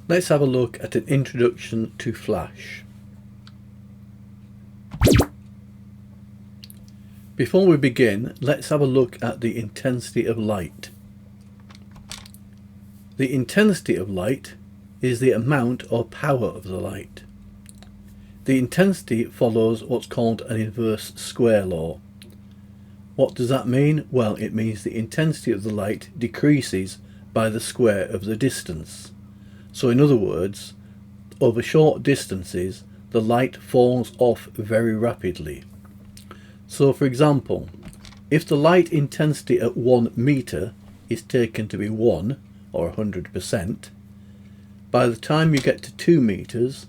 Let's have a look at an introduction to Flash. Before we begin, let's have a look at the intensity of light. The intensity of light is the amount or power of the light. The intensity follows what's called an inverse square law. What does that mean? Well, it means the intensity of the light decreases by the square of the distance. So in other words, over short distances, the light falls off very rapidly. So for example, if the light intensity at 1 meter is taken to be 1 or 100%, by the time you get to 2 meters,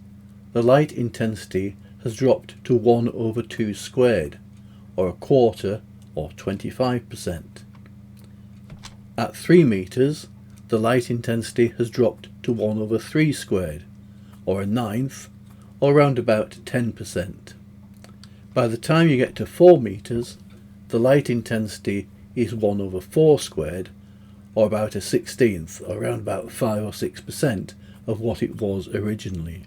the light intensity has dropped to 1 over 2 squared, or a quarter, or 25%. At 3 meters, the light intensity has dropped to 1 over 3 squared, or a ninth, or around about 10%. By the time you get to 4 meters, the light intensity is 1 over 4 squared, or about a 16th, or around about 5 or 6% of what it was originally.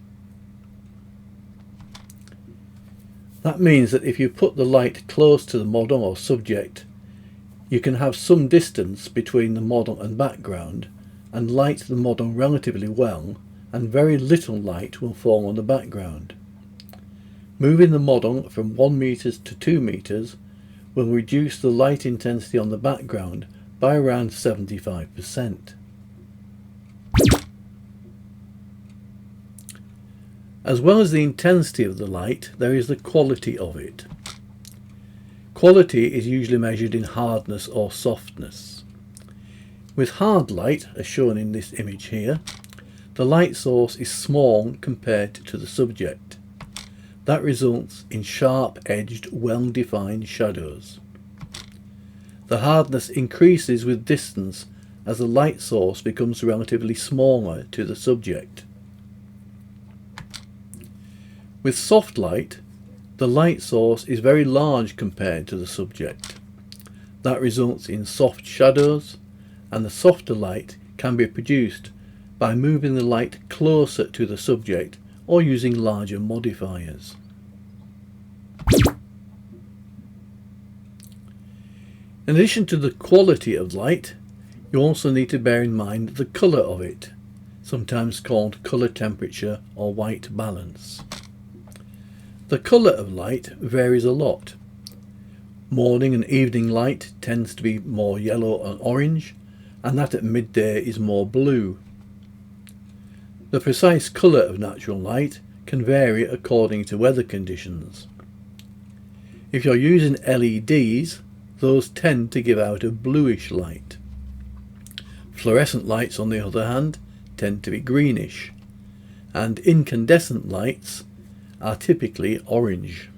That means that if you put the light close to the model or subject, you can have some distance between the model and background and light the model relatively well, and very little light will fall on the background. Moving the model from 1 meter to 2 meters will reduce the light intensity on the background by around 75%. As well as the intensity of the light, there is the quality of it. Quality is usually measured in hardness or softness. With hard light, as shown in this image here, the light source is small compared to the subject. That results in sharp-edged, well-defined shadows. The hardness increases with distance as the light source becomes relatively smaller to the subject. With soft light, the light source is very large compared to the subject. That results in soft shadows, and the softer light can be produced by moving the light closer to the subject or using larger modifiers. In addition to the quality of light, you also need to bear in mind the colour of it, sometimes called colour temperature or white balance. The colour of light varies a lot. Morning and evening light tends to be more yellow and orange, and that at midday is more blue. The precise colour of natural light can vary according to weather conditions. If you're using LEDs, those tend to give out a bluish light. Fluorescent lights, on the other hand, tend to be greenish, and incandescent lights are typically orange.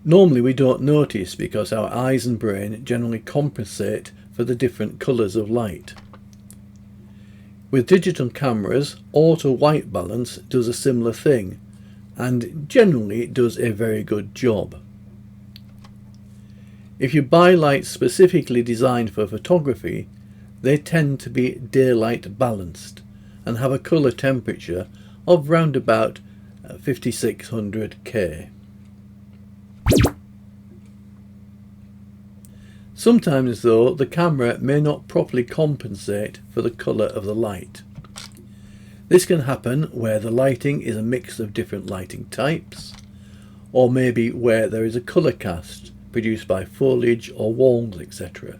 Normally we don't notice because our eyes and brain generally compensate for the different colours of light. With digital cameras, auto white balance does a similar thing, and generally it does a very good job. If you buy lights specifically designed for photography, they tend to be daylight balanced and have a colour temperature of round about 5600 K. Sometimes though, the camera may not properly compensate for the colour of the light. This can happen where the lighting is a mix of different lighting types, or maybe where there is a colour cast produced by foliage or walls, etc.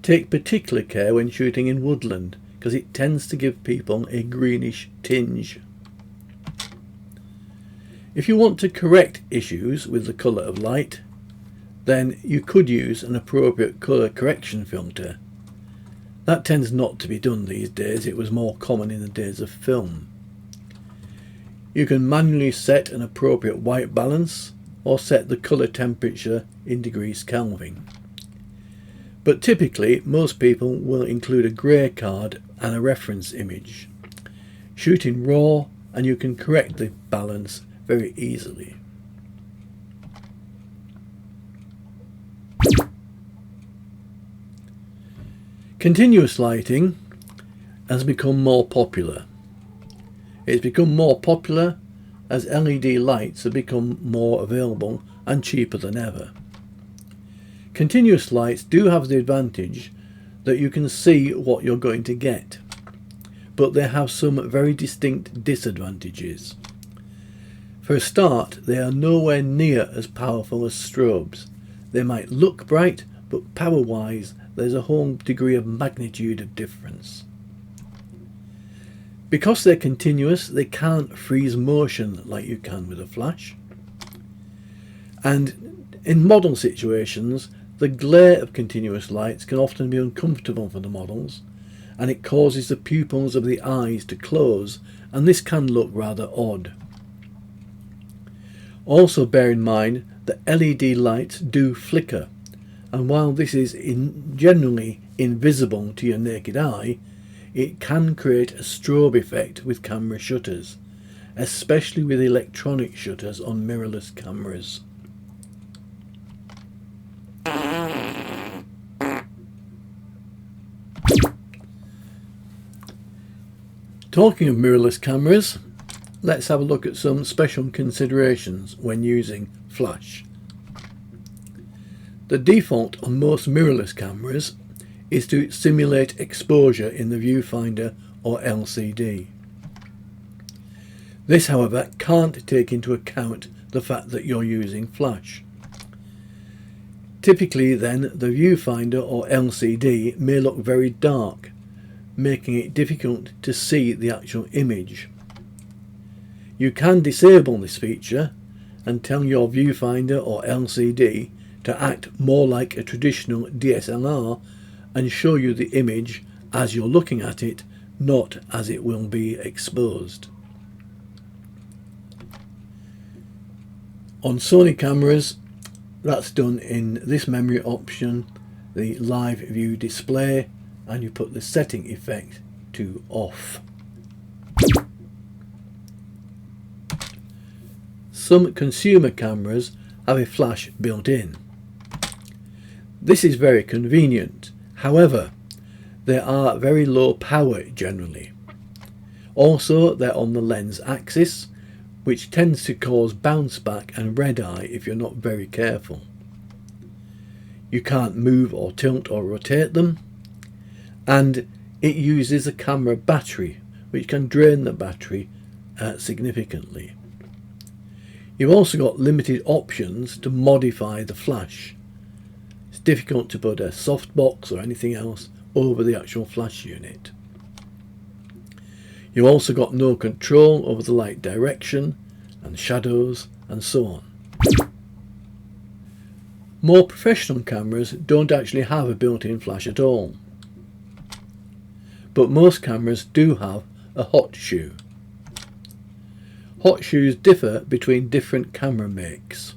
Take particular care when shooting in woodland, because it tends to give people a greenish tinge. If you want to correct issues with the colour of light, then you could use an appropriate colour correction filter. That tends not to be done these days. It was more common in the days of film. You can manually set an appropriate white balance or set the colour temperature in degrees Kelvin. But typically most people will include a grey card and a reference image. Shoot in RAW and you can correct the balance very easily. Continuous lighting has become more popular. It's become more popular as LED lights have become more available and cheaper than ever. Continuous lights do have the advantage that you can see what you're going to get, but they have some very distinct disadvantages. For a start, they are nowhere near as powerful as strobes. They might look bright, but power-wise, there's a whole degree of magnitude of difference. Because they're continuous, they can't freeze motion like you can with a flash. And in model situations, the glare of continuous lights can often be uncomfortable for the models, and it causes the pupils of the eyes to close, and this can look rather odd. Also bear in mind that LED lights do flicker, and while this is generally invisible to your naked eye, it can create a strobe effect with camera shutters, especially with electronic shutters on mirrorless cameras. Talking of mirrorless cameras, let's have a look at some special considerations when using flash. The default on most mirrorless cameras is to simulate exposure in the viewfinder or LCD. This, however, can't take into account the fact that you're using flash. Typically then, the viewfinder or LCD may look very dark, making it difficult to see the actual image. You can disable this feature and tell your viewfinder or LCD to act more like a traditional DSLR and show you the image as you're looking at it, not as it will be exposed. On Sony cameras, that's done in this memory option, the live view display, and you put the setting effect to off. Some consumer cameras have a flash built in. This is very convenient. However, they are very low power generally. Also, they're on the lens axis, which tends to cause bounce back and red eye if you're not very careful. You can't move or tilt or rotate them, and it uses a camera battery, which can drain the battery significantly. You've also got limited options to modify the flash. It's difficult to put a softbox or anything else over the actual flash unit. You've also got no control over the light direction and shadows and so on. More professional cameras don't actually have a built-in flash at all, but most cameras do have a hot shoe. Hot shoes differ between different camera makes.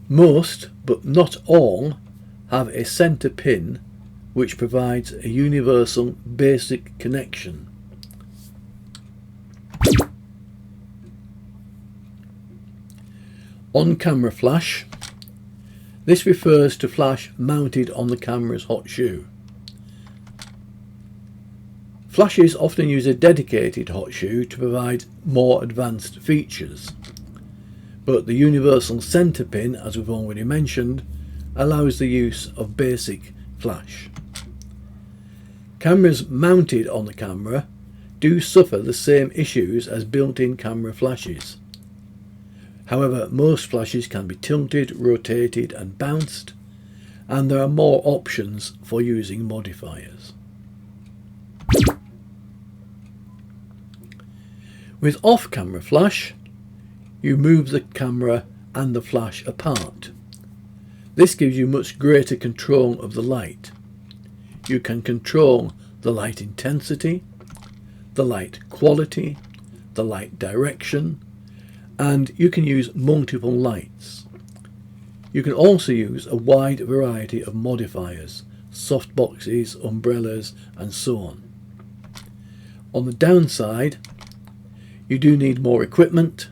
Most, but not all, have a center pin which provides a universal basic connection. On-camera flash. This refers to flash mounted on the camera's hot shoe. Flashes often use a dedicated hot shoe to provide more advanced features, but the universal center pin, as we've already mentioned, allows the use of basic flash. Cameras mounted on the camera do suffer the same issues as built-in camera flashes. However, most flashes can be tilted, rotated and bounced, and there are more options for using modifiers. With off-camera flash, you move the camera and the flash apart. This gives you much greater control of the light. You can control the light intensity, the light quality, the light direction, and you can use multiple lights. You can also use a wide variety of modifiers, softboxes, umbrellas and so on. On the downside, you do need more equipment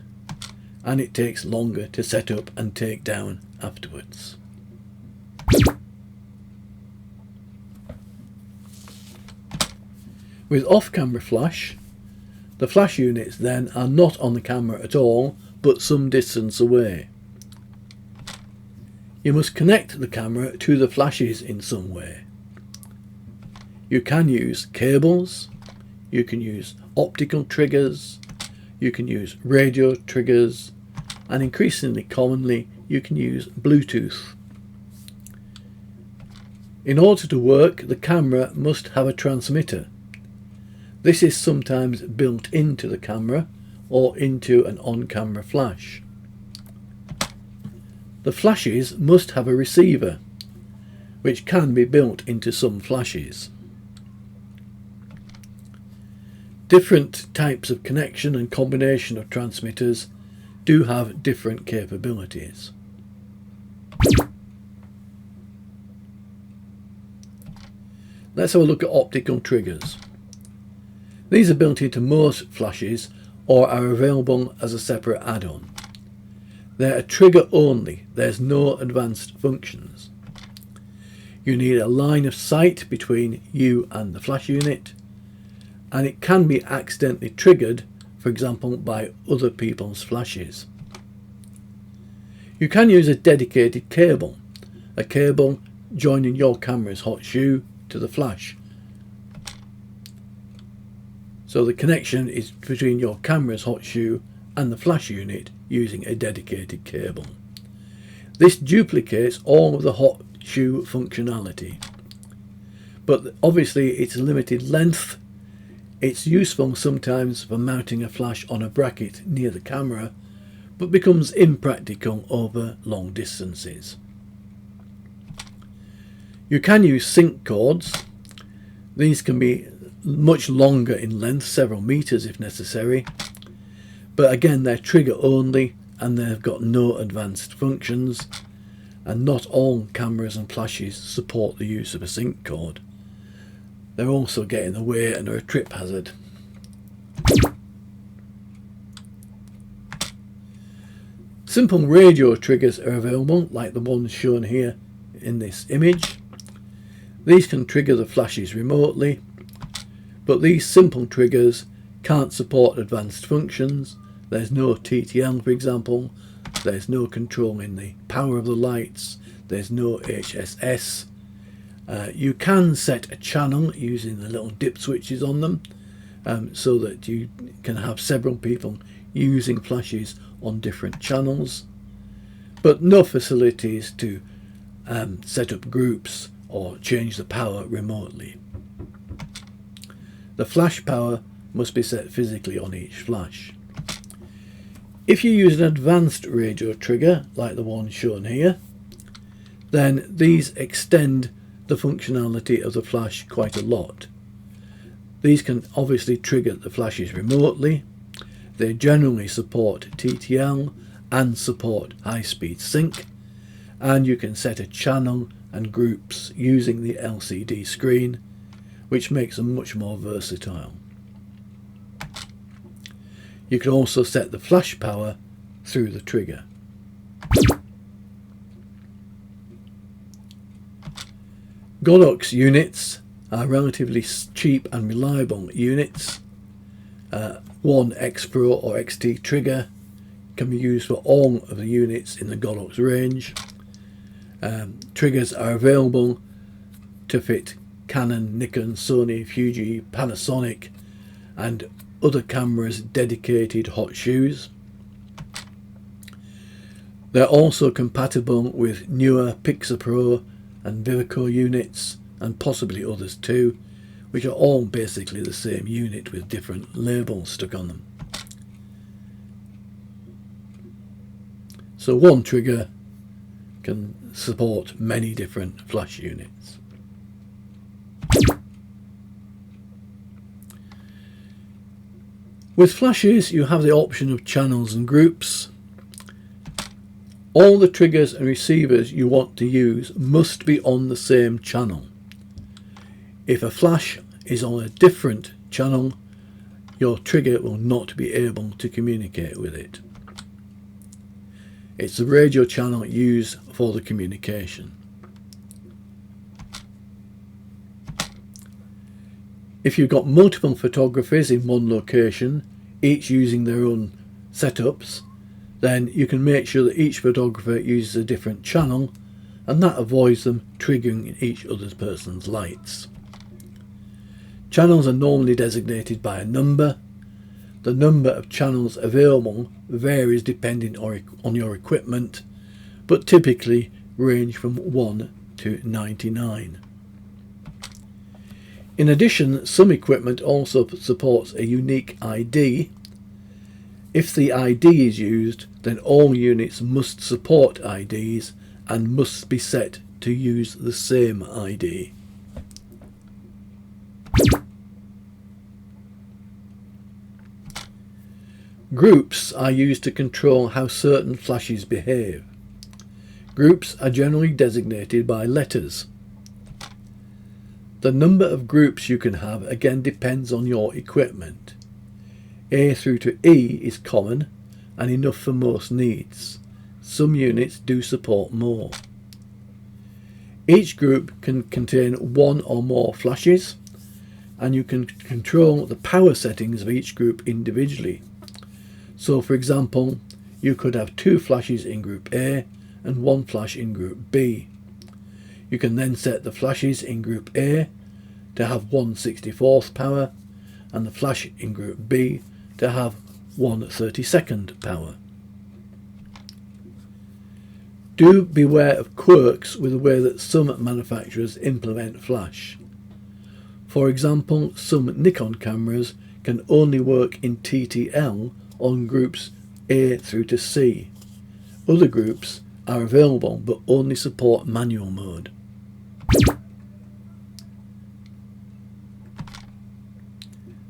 and it takes longer to set up and take down afterwards. With off-camera flash, the flash units then are not on the camera at all, but some distance away. You must connect the camera to the flashes in some way. You can use cables, you can use optical triggers, you can use radio triggers, and increasingly commonly you can use Bluetooth. In order to work, the camera must have a transmitter. This is sometimes built into the camera or into an on-camera flash. The flashes must have a receiver, which can be built into some flashes. Different types of connection and combination of transmitters do have different capabilities. Let's have a look at optical triggers. These are built into most flashes or are available as a separate add-on. They're a trigger only, there's no advanced functions. You need a line of sight between you and the flash unit, and it can be accidentally triggered, for example by other people's flashes. You can use a dedicated cable, a cable joining your camera's hot shoe to the flash. So the connection is between your camera's hot shoe and the flash unit using a dedicated cable. This duplicates all of the hot shoe functionality, but obviously it's a limited length. It's useful sometimes for mounting a flash on a bracket near the camera, but becomes impractical over long distances. You can use sync cords. These can be much longer in length, several meters if necessary, but again they're trigger only and they've got no advanced functions, and not all cameras and flashes support the use of a sync cord. They also get in the way and are a trip hazard. Simple radio triggers are available, like the ones shown here in this image. These can trigger the flashes remotely, but these simple triggers can't support advanced functions. There's no TTL, for example. There's no controlling the power of the lights. There's no HSS. You can set a channel using the little dip switches on them, so that you can have several people using flashes on different channels, but no facilities to set up groups or change the power remotely. The flash power must be set physically on each flash. If you use an advanced radio trigger like the one shown here, then these extend the functionality of the flash quite a lot. These can obviously trigger the flashes remotely. They generally support TTL and support high-speed sync, and you can set a channel and groups using the LCD screen, which makes them much more versatile. You can also set the flash power through the trigger. Godox units are relatively cheap and reliable units. One X Pro or XT trigger can be used for all of the units in the Godox range. Triggers are available to fit Canon, Nikon, Sony, Fuji, Panasonic and other cameras' dedicated hot shoes. They're also compatible with newer Pixapro and Vivico units, and possibly others too, which are all basically the same unit with different labels stuck on them. So one trigger can support many different flash units. With flashes you have the option of channels and groups. All the triggers and receivers you want to use must be on the same channel. If a flash is on a different channel, your trigger will not be able to communicate with it. It's the radio channel used for the communication. If you've got multiple photographers in one location, each using their own setups, then you can make sure that each photographer uses a different channel, and that avoids them triggering each other's person's lights. Channels are normally designated by a number. The number of channels available varies depending on your equipment, but typically range from 1 to 99. In addition, some equipment also supports a unique ID. If the ID is used, then all units must support IDs and must be set to use the same ID. Groups are used to control how certain flashes behave. Groups are generally designated by letters. The number of groups you can have again depends on your equipment. A through to E is common and enough for most needs. Some units do support more. Each group can contain one or more flashes, and you can control the power settings of each group individually. So for example, you could have 2 flashes in group A and 1 flash in group B. You can then set the flashes in group A to have 1/64th power and the flash in group B to have 1/32nd power. Do beware of quirks with the way that some manufacturers implement flash. For example, some Nikon cameras can only work in TTL on groups A through to C. Other groups are available but only support manual mode.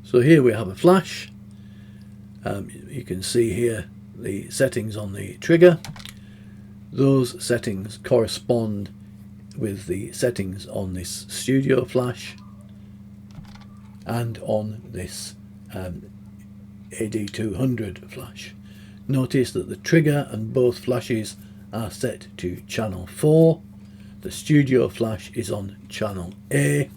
So here we have a flash. You can see here the settings on the trigger. Those settings correspond with the settings on this studio flash and on this AD200 flash. Notice that the trigger and both flashes are set to channel 4. The studio flash is on channel A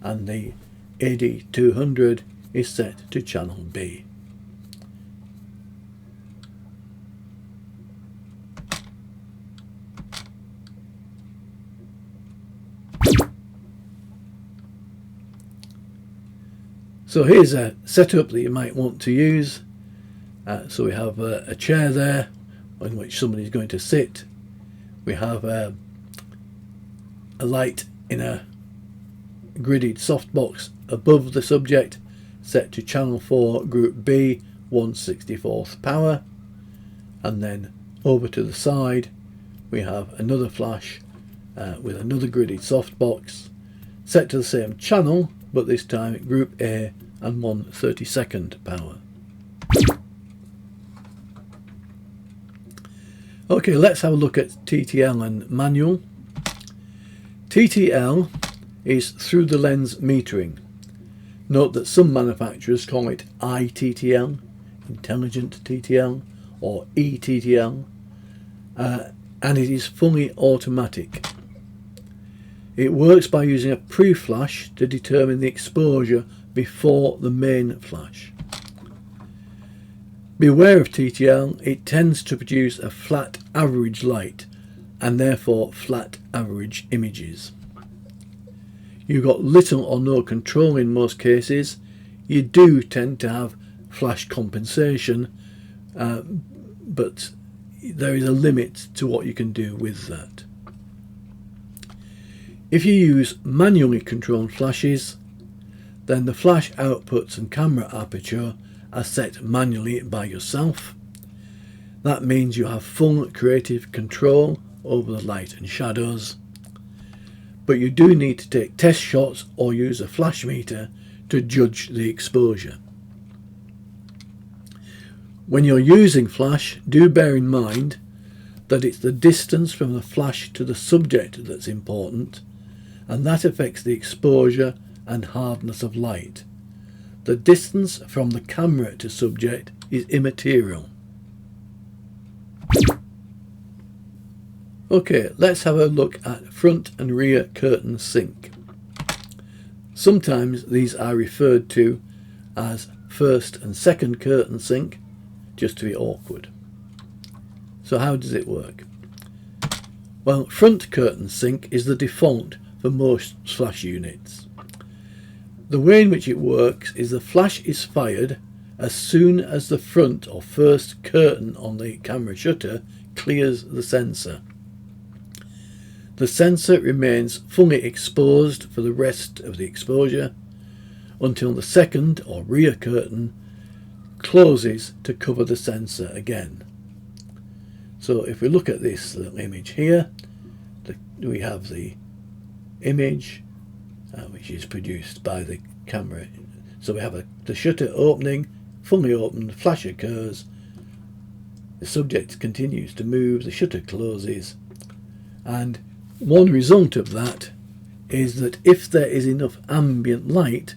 and the AD200 is set to channel B. So here's a setup that you might want to use. So we have a chair there on which somebody is going to sit. We have a light in a gridded softbox above the subject, set to channel 4 group B, 1/64th power, and then over to the side we have another flash with another gridded softbox set to the same channel, but this time group A and 1/32nd power. Okay, let's have a look at TTL and manual. TTL is through the lens metering. Note that some manufacturers call it iTTL, intelligent TTL, or eTTL, and it is fully automatic. It works by using a pre-flash to determine the exposure before the main flash. Beware of TTL, it tends to produce a flat average light and therefore flat average images. You've got little or no control in most cases. You do tend to have flash compensation, but there is a limit to what you can do with that. If you use manually controlled flashes, then the flash outputs and camera aperture are set manually by yourself. That means you have full creative control over the light and shadows, but you do need to take test shots or use a flash meter to judge the exposure. When you're using flash, do bear in mind that it's the distance from the flash to the subject that's important, and that affects the exposure and hardness of light. The distance from the camera to subject is immaterial. Okay, let's have a look at front and rear curtain sync. Sometimes these are referred to as first and second curtain sync, just to be awkward. So how does it work? Well, front curtain sync is the default for most flash units. The way in which it works is the flash is fired as soon as the front or first curtain on the camera shutter clears the sensor. The sensor remains fully exposed for the rest of the exposure until the second or rear curtain closes to cover the sensor again. So if we look at this little image here, we have the image which is produced by the camera. So we have the shutter opening, fully opened, flash occurs, the subject continues to move, the shutter closes, and one result of that is that if there is enough ambient light,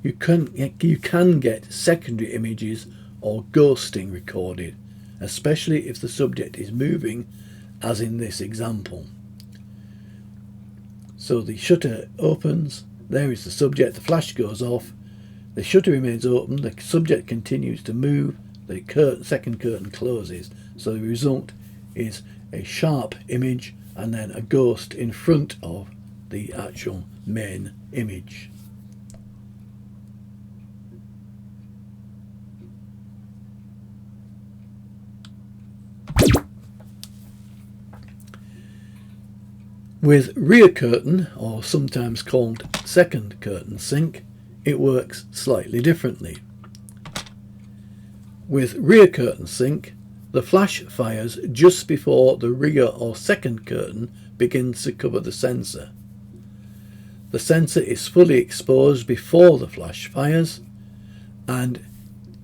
you can get secondary images or ghosting recorded, especially if the subject is moving, as in this example. So the shutter opens, there is the subject, the flash goes off, the shutter remains open, the subject continues to move, the second curtain closes. So the result is a sharp image and then a ghost in front of the actual main image. With rear curtain, or sometimes called second curtain sync, it works slightly differently. With rear curtain sync, the flash fires just before the rear or second curtain begins to cover the sensor. The sensor is fully exposed before the flash fires, and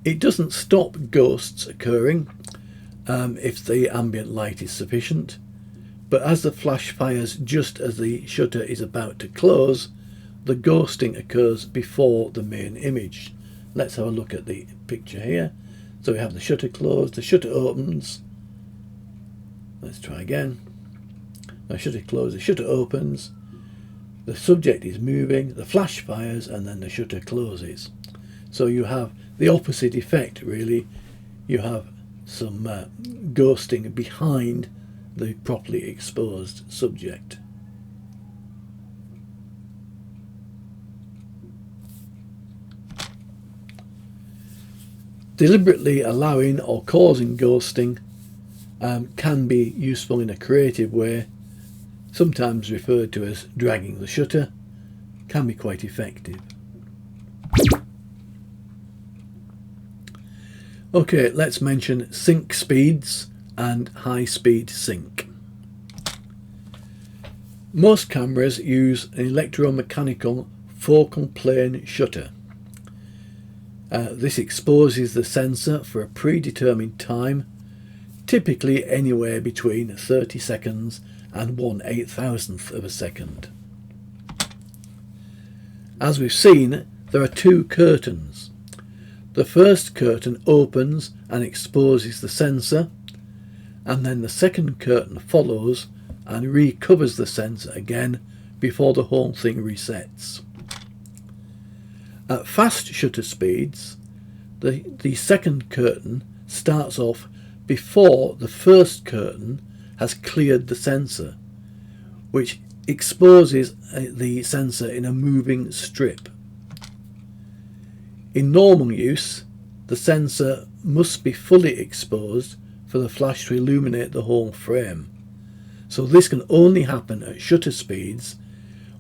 it doesn't stop ghosts occurring if the ambient light is sufficient. But as the flash fires just as the shutter is about to close, the ghosting occurs before the main image. Let's have a look at the picture here. So we have the shutter closed, the shutter opens. Let's try again. The shutter closes, the shutter opens, the subject is moving, the flash fires, and then the shutter closes. So you have the opposite effect, really. You have some ghosting behind the properly exposed subject. Deliberately allowing or causing ghosting can be useful in a creative way, sometimes referred to as dragging the shutter, can be quite effective. Okay, let's mention sync speeds and high-speed sync. Most cameras use an electromechanical focal plane shutter. This exposes the sensor for a predetermined time, typically anywhere between 30 seconds and 1/8000th of a second. As we've seen, there are two curtains. The first curtain opens and exposes the sensor, and then the second curtain follows and recovers the sensor again before the whole thing resets. At fast shutter speeds, the second curtain starts off before the first curtain has cleared the sensor, which exposes the sensor in a moving strip. In normal use, the sensor must be fully exposed for the flash to illuminate the whole frame. So this can only happen at shutter speeds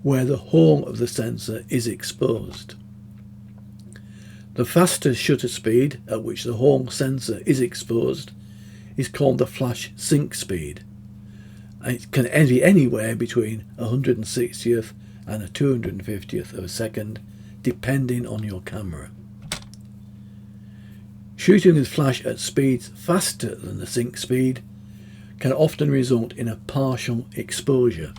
where the whole of the sensor is exposed. The faster shutter speed at which the whole sensor is exposed is called the flash sync speed. It can be anywhere between 160th and a 250th of a second, depending on your camera. Shooting with flash at speeds faster than the sync speed can often result in a partial exposure.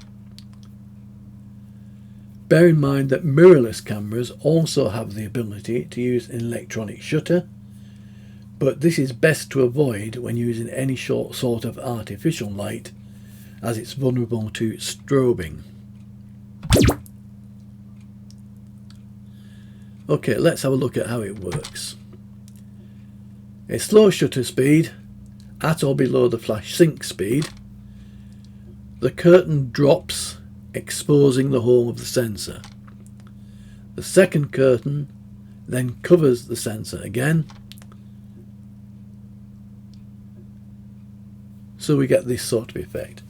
Bear in mind that mirrorless cameras also have the ability to use an electronic shutter, but this is best to avoid when using any sort of artificial light, as it's vulnerable to strobing. Okay, let's have a look at how it works. A slow shutter speed, at or below the flash sync speed, the curtain drops, exposing the hole of the sensor. The second curtain then covers the sensor again, so we get this sort of effect.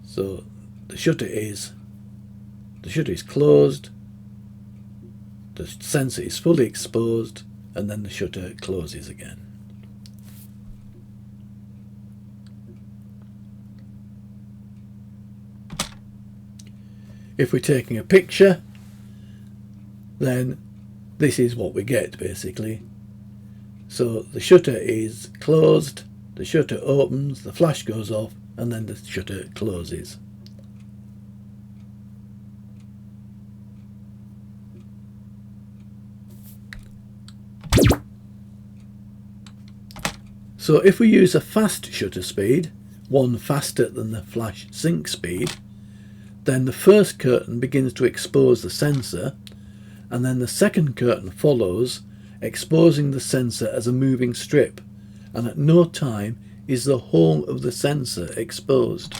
So the shutter is closed, the sensor is fully exposed, and then the shutter closes again. If we're taking a picture, then this is what we get basically. So the shutter is closed, the shutter opens, the flash goes off, and then the shutter closes. So if we use a fast shutter speed, one faster than the flash sync speed, then the first curtain begins to expose the sensor, and then the second curtain follows, exposing the sensor as a moving strip, and at no time is the whole of the sensor exposed.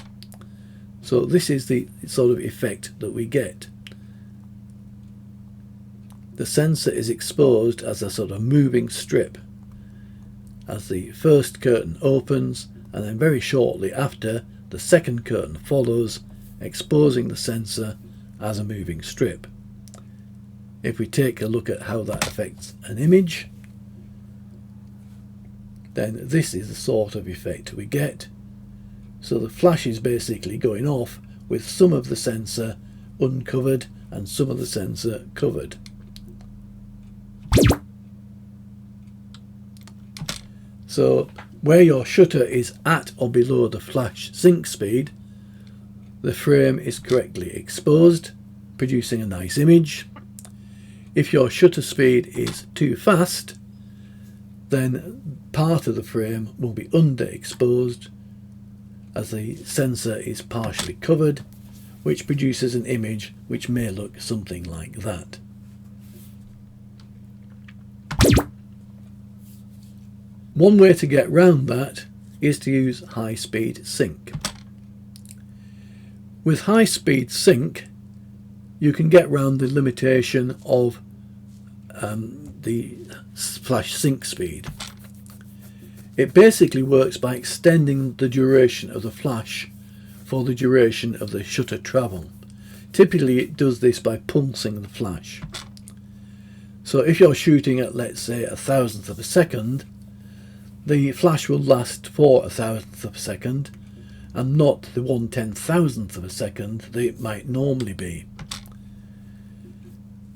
So this is the sort of effect that we get. The sensor is exposed as a sort of moving strip as the first curtain opens, and then very shortly after the second curtain follows, exposing the sensor as a moving strip. If we take a look at how that affects an image, then this is the sort of effect we get. So the flash is basically going off with some of the sensor uncovered and some of the sensor covered. So where your shutter is at or below the flash sync speed, the frame is correctly exposed, producing a nice image. If your shutter speed is too fast, then part of the frame will be underexposed as the sensor is partially covered, which produces an image which may look something like that. One way to get round that is to use high-speed sync. With high-speed sync, you can get round the limitation of the flash sync speed. It basically works by extending the duration of the flash for the duration of the shutter travel. Typically it does this by pulsing the flash. So if you're shooting at, let's say, 1,000th of a second, the flash will last for 1,000th of a second and not the 1/10,000th of a second that it might normally be.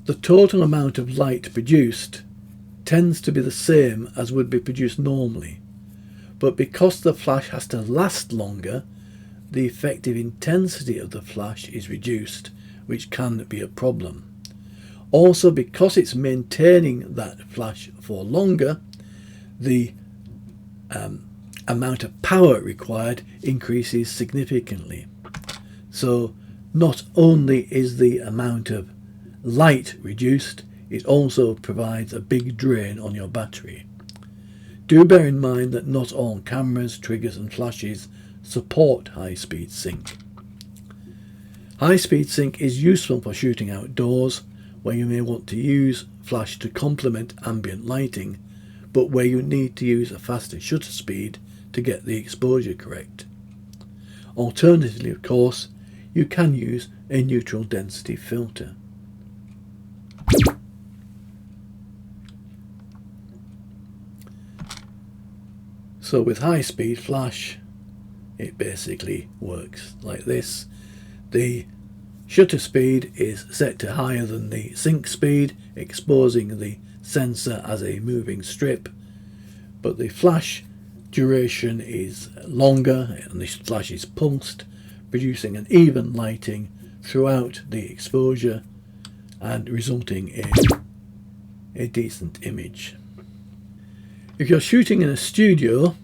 The total amount of light produced tends to be the same as would be produced normally, but because the flash has to last longer, the effective intensity of the flash is reduced, which can be a problem. Also, because it's maintaining that flash for longer, the amount of power required increases significantly. So not only is the amount of light reduced, it also provides a big drain on your battery. Do bear in mind that not all cameras, triggers and flashes support high-speed sync. High-speed sync is useful for shooting outdoors, where you may want to use flash to complement ambient lighting, but where you need to use a faster shutter speed to get the exposure correct. Alternatively, of course, you can use a neutral density filter. So with high-speed flash, it basically works like this. The shutter speed is set to higher than the sync speed, exposing the sensor as a moving strip, but the flash duration is longer and the flash is pulsed, producing an even lighting throughout the exposure and resulting in a decent image. If you're shooting in a studio,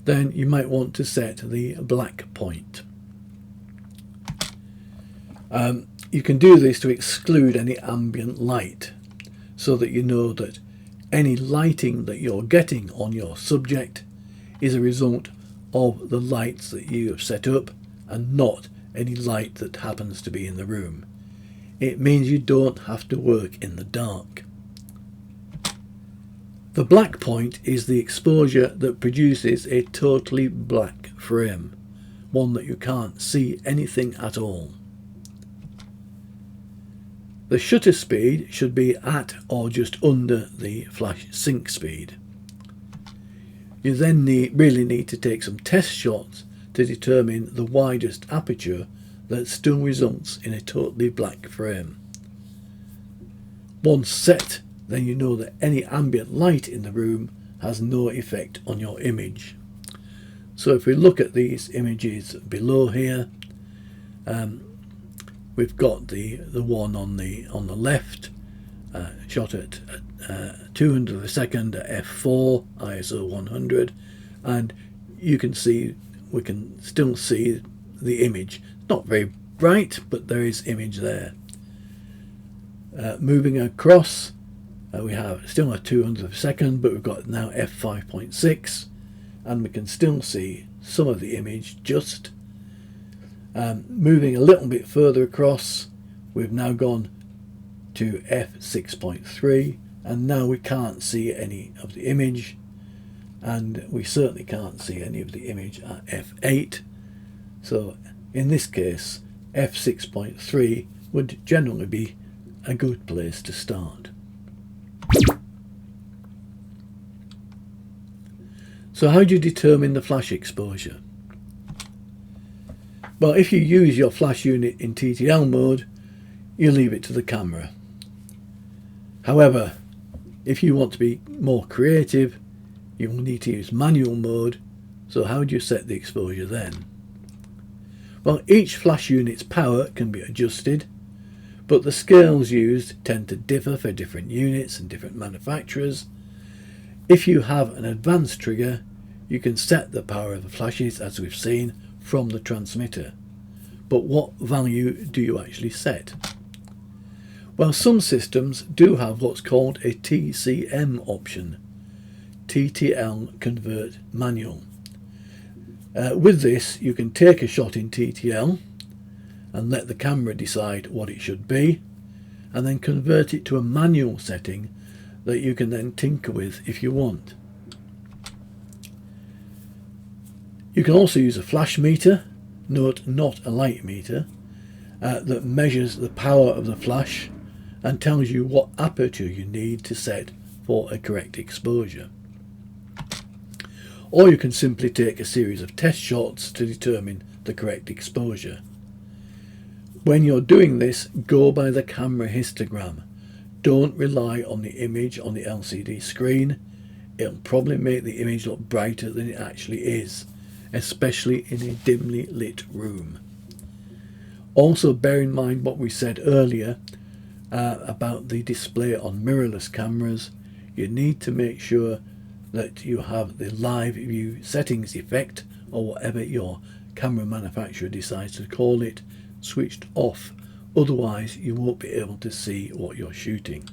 then you might want to set the black point. You can do this to exclude any ambient light, so that you know that any lighting that you're getting on your subject is a result of the lights that you have set up and not any light that happens to be in the room. It means you don't have to work in the dark. The black point is the exposure that produces a totally black frame, one that you can't see anything at all. The shutter speed should be at or just under the flash sync speed. You then really need to take some test shots to determine the widest aperture that still results in a totally black frame. Once set, then you know that any ambient light in the room has no effect on your image. So if we look at these images below here, we've got the one on the left, shot at 200 of a second at f4 ISO 100, and you can see, we can still see the image. Not very bright, but there is image there. Moving across, we have still a 200 of a second, but we've got now f5.6, and we can still see some of the image just. Moving a little bit further across, we've now gone to f6.3, and now we can't see any of the image, and we certainly can't see any of the image at f8. So in this case, f6.3 would generally be a good place to start. So how do you determine the flash exposure? Well, if you use your flash unit in TTL mode, you leave it to the camera. However, if you want to be more creative, you will need to use manual mode. So how do you set the exposure then? Well, each flash unit's power can be adjusted, but the scales used tend to differ for different units and different manufacturers. If you have an advanced trigger, you can set the power of the flashes, as we've seen, from the transmitter. But what value do you actually set? Well, some systems do have what's called a TCM option, TTL Convert Manual. With this, you can take a shot in TTL and let the camera decide what it should be, and then convert it to a manual setting that you can then tinker with if you want. You can also use a flash meter, note not a light meter, that measures the power of the flash and tells you what aperture you need to set for a correct exposure. Or you can simply take a series of test shots to determine the correct exposure. When you're doing this, go by the camera histogram. Don't rely on the image on the LCD screen. It'll probably make the image look brighter than it actually is, especially in a dimly lit room. Also bear in mind what we said earlier about the display on mirrorless cameras. You need to make sure that you have the live view settings effect, or whatever your camera manufacturer decides to call it, switched off. Otherwise you won't be able to see what you're shooting.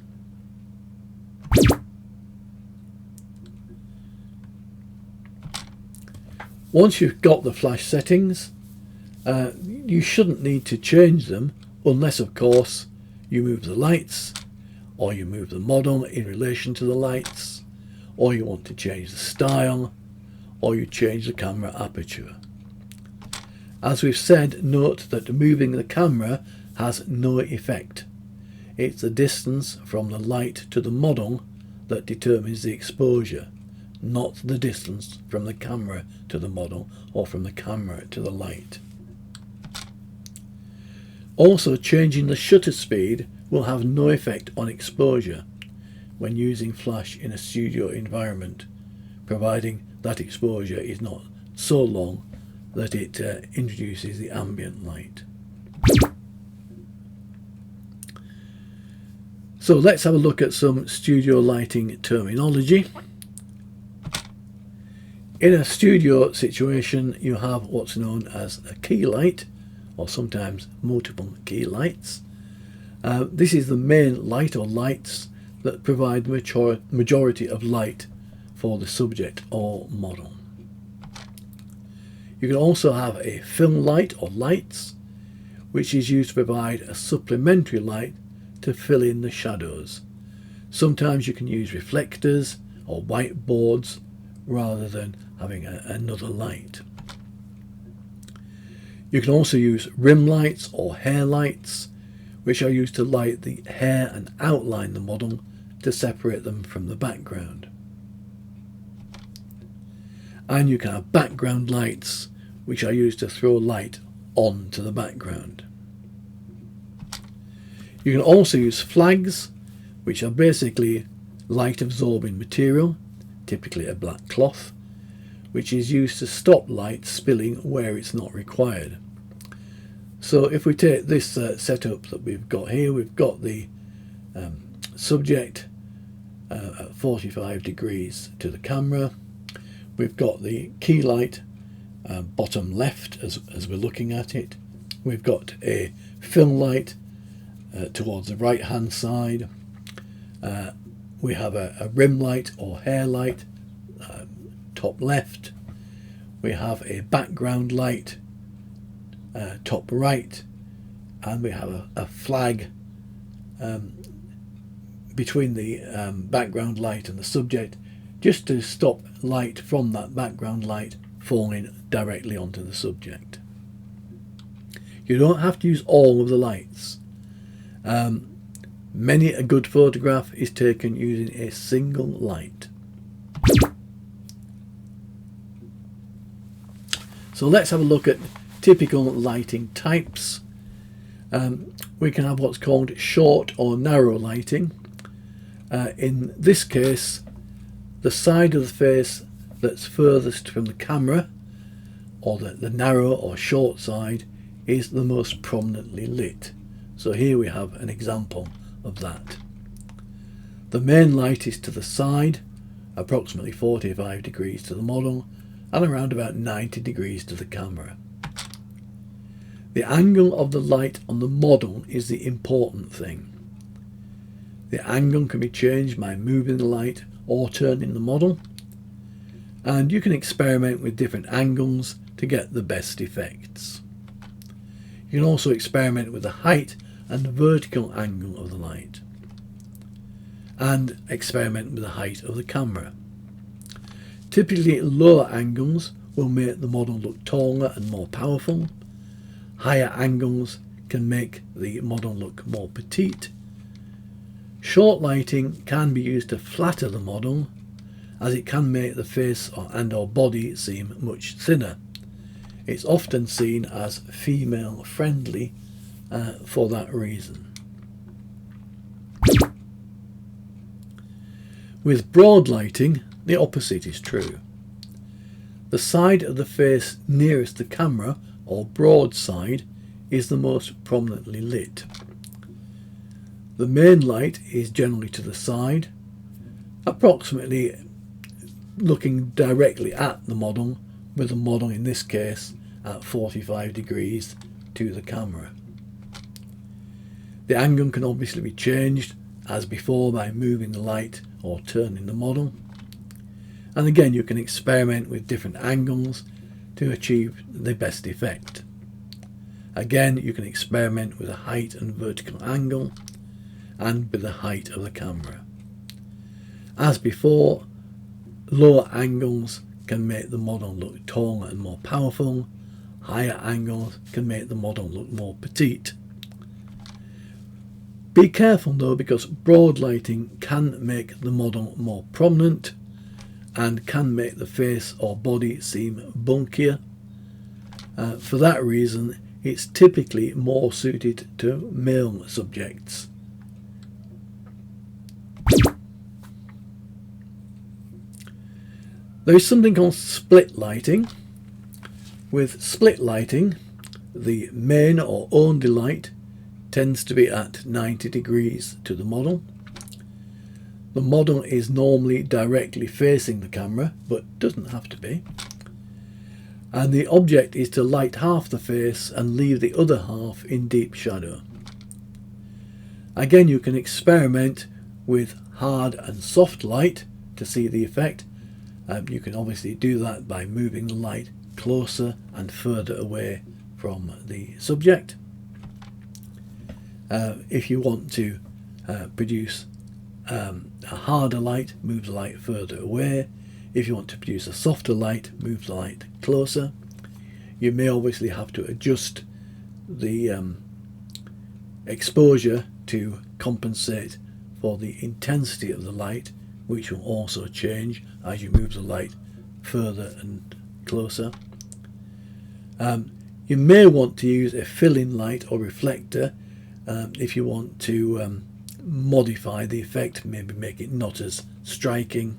Once you've got the flash settings, you shouldn't need to change them unless, of course, you move the lights, or you move the model in relation to the lights, or you want to change the style, or you change the camera aperture. As we've said, note that moving the camera has no effect. It's the distance from the light to the model that determines the exposure, not the distance from the camera to the model or from the camera to the light. Also, changing the shutter speed will have no effect on exposure when using flash in a studio environment, providing that exposure is not so long that it introduces the ambient light. So let's have a look at some studio lighting terminology. In a studio situation, you have what's known as a key light, or sometimes multiple key lights, This is the main light or lights that provide the majority of light for the subject or model. You can also have a film light or lights, which is used to provide a supplementary light to fill in the shadows. Sometimes you can use reflectors or whiteboards rather than having another light. You can also use rim lights or hair lights, which are used to light the hair and outline the model to separate them from the background. And you can have background lights, which are used to throw light onto the background. You can also use flags, which are basically light absorbing material, typically a black cloth, which is used to stop light spilling where it's not required. So if we take this setup that we've got here, we've got the subject at 45 degrees to the camera. We've got the key light bottom left as we're looking at it. We've got a film light towards the right hand side. We have a rim light or hair light top left. We have a background light top right, and we have a flag between the background light and the subject, just to stop light from that background light falling directly onto the subject. You don't have to use all of the lights. Many a good photograph is taken using a single light. So let's have a look at typical lighting types. We can have what's called short or narrow lighting. In this case, the side of the face that's furthest from the camera, or the narrow or short side, is the most prominently lit. So here we have an example of that. The main light is to the side, approximately 45 degrees to the model, and around about 90 degrees to the camera. The angle of the light on the model is the important thing. The angle can be changed by moving the light or turning the model, and you can experiment with different angles to get the best effects. You can also experiment with the height and vertical angle of the light, and experiment with the height of the camera. Typically, lower angles will make the model look taller and more powerful. Higher angles can make the model look more petite. Short lighting can be used to flatter the model, as it can make the face or body seem much thinner. It's often seen as female friendly for that reason. With broad lighting, the opposite is true. The side of the face nearest the camera, or broad side, is the most prominently lit. The main light is generally to the side, approximately looking directly at the model, with the model in this case at 45 degrees to the camera. The angle can obviously be changed as before by moving the light or turning the model. And again, you can experiment with different angles to achieve the best effect. Again, you can experiment with the height and vertical angle and with the height of the camera. As before, lower angles can make the model look taller and more powerful. Higher angles can make the model look more petite. Be careful though, because broad lighting can make the model more prominent and can make the face or body seem bulkier. For that reason, it's typically more suited to male subjects. There is something called split lighting. With split lighting, the main or only light tends to be at 90 degrees to the model. The model is normally directly facing the camera, but doesn't have to be. And the object is to light half the face and leave the other half in deep shadow. Again, you can experiment with hard and soft light to see the effect. You can obviously do that by moving the light closer and further away from the subject. If you want to produce a harder light, move the light further away. If you want to produce a softer light, move the light closer. You may obviously have to adjust the exposure to compensate for the intensity of the light, which will also change as you move the light further and closer. You may want to use a fill-in light or reflector if you want to modify the effect, maybe make it not as striking.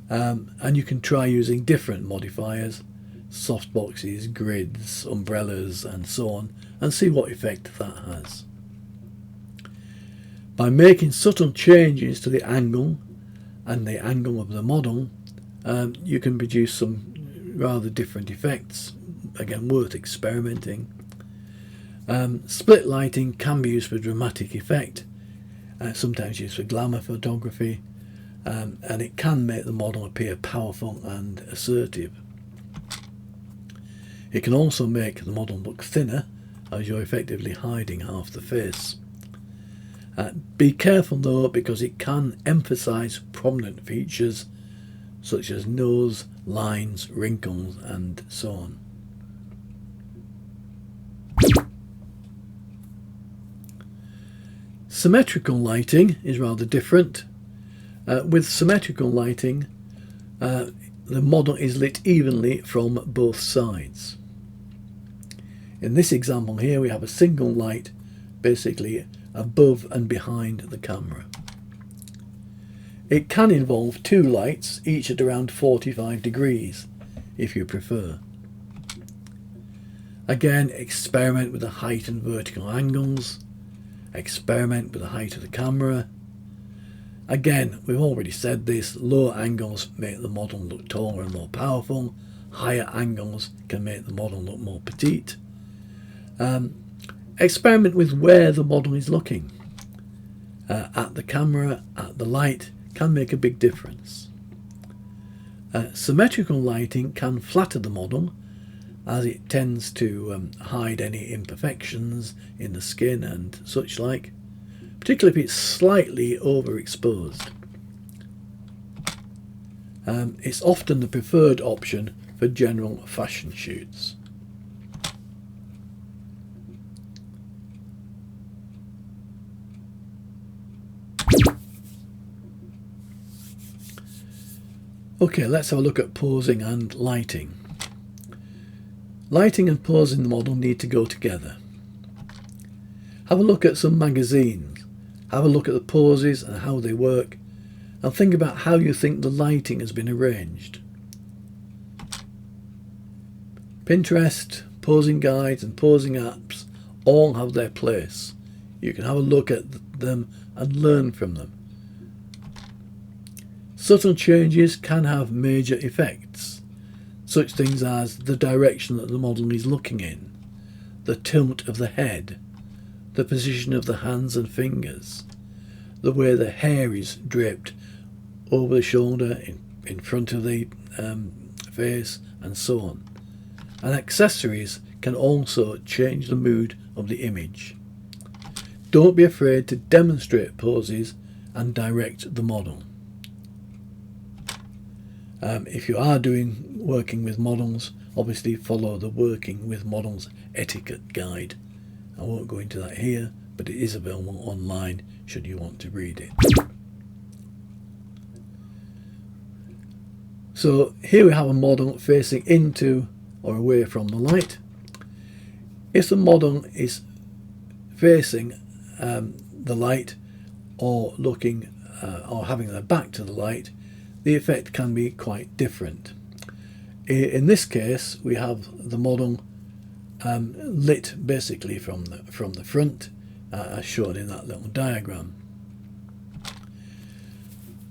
And you can try using different modifiers, softboxes, grids, umbrellas and so on, and see what effect that has. By making subtle changes to the angle and the angle of the model, you can produce some rather different effects, again worth experimenting. Split lighting can be used for dramatic effect, sometimes used for glamour photography, and it can make the model appear powerful and assertive. It can also make the model look thinner, as you're effectively hiding half the face. Be careful though, because it can emphasize prominent features such as nose, lines, wrinkles and so on. Symmetrical lighting is rather different. With symmetrical lighting, the model is lit evenly from both sides. In this example here, we have a single light basically above and behind the camera. It can involve two lights, each at around 45 degrees, if you prefer. Again, experiment with the height and vertical angles. Experiment with the height of the camera. Again, we've already said this, lower angles make the model look taller and more powerful. Higher angles can make the model look more petite. Experiment with where the model is looking. At the camera, at the light, can make a big difference. Symmetrical lighting can flatter the model, as it tends to hide any imperfections in the skin and such like, particularly if it's slightly overexposed. It's often the preferred option for general fashion shoots. Okay, let's have a look at posing and lighting. Lighting and posing the model need to go together. Have a look at some magazines, have a look at the poses and how they work, and think about how you think the lighting has been arranged. Pinterest, posing guides and posing apps all have their place. You can have a look at them and learn from them. Subtle changes can have major effects, such things as the direction that the model is looking in, the tilt of the head, the position of the hands and fingers, the way the hair is draped over the shoulder, in front of the face, and so on. And accessories can also change the mood of the image. Don't be afraid to demonstrate poses and direct the model. If you are working with models, obviously follow the Working with Models etiquette guide. I won't go into that here, but it is available online should you want to read it. So here we have a model facing into or away from the light. If the model is facing the light or looking or having their back to the light, the effect can be quite different. In this case, we have the model lit basically from the front, as shown in that little diagram.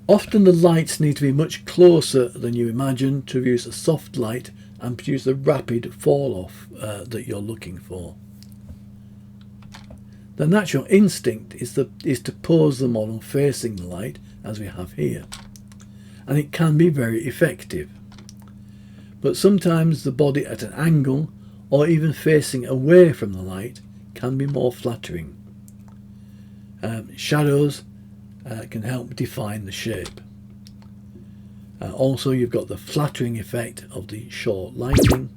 Often the lights need to be much closer than you imagine to produce a soft light and produce the rapid fall off that you're looking for. The natural instinct is to pose the model facing the light, as we have here, and it can be very effective. But sometimes the body at an angle or even facing away from the light can be more flattering. Shadows can help define the shape. Also, you've got the flattering effect of the short lighting.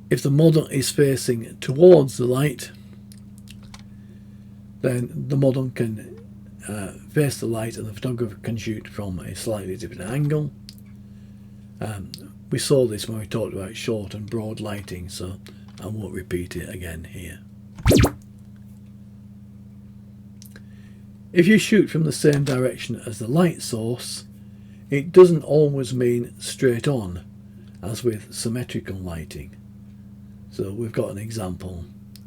If the model is facing towards the light, then the model can face the light and the photographer can shoot from a slightly different angle. We saw this when we talked about short and broad lighting, so I won't repeat it again here. If you shoot from the same direction as the light source, it doesn't always mean straight on, as with symmetrical lighting. So we've got an example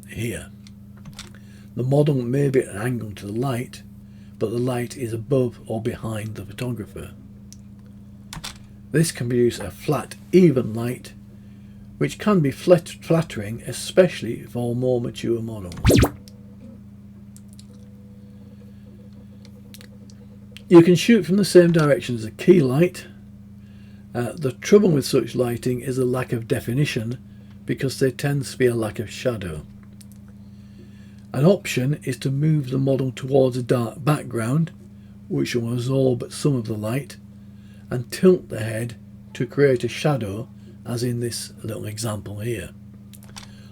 here. The model may be at an angle to the light, but the light is above or behind the photographer. This can produce a flat, even light, which can be flattering, especially for more mature models. You can shoot from the same direction as a key light. The trouble with such lighting is a lack of definition, because there tends to be a lack of shadow. An option is to move the model towards a dark background, which will absorb some of the light, and tilt the head to create a shadow, as in this little example here.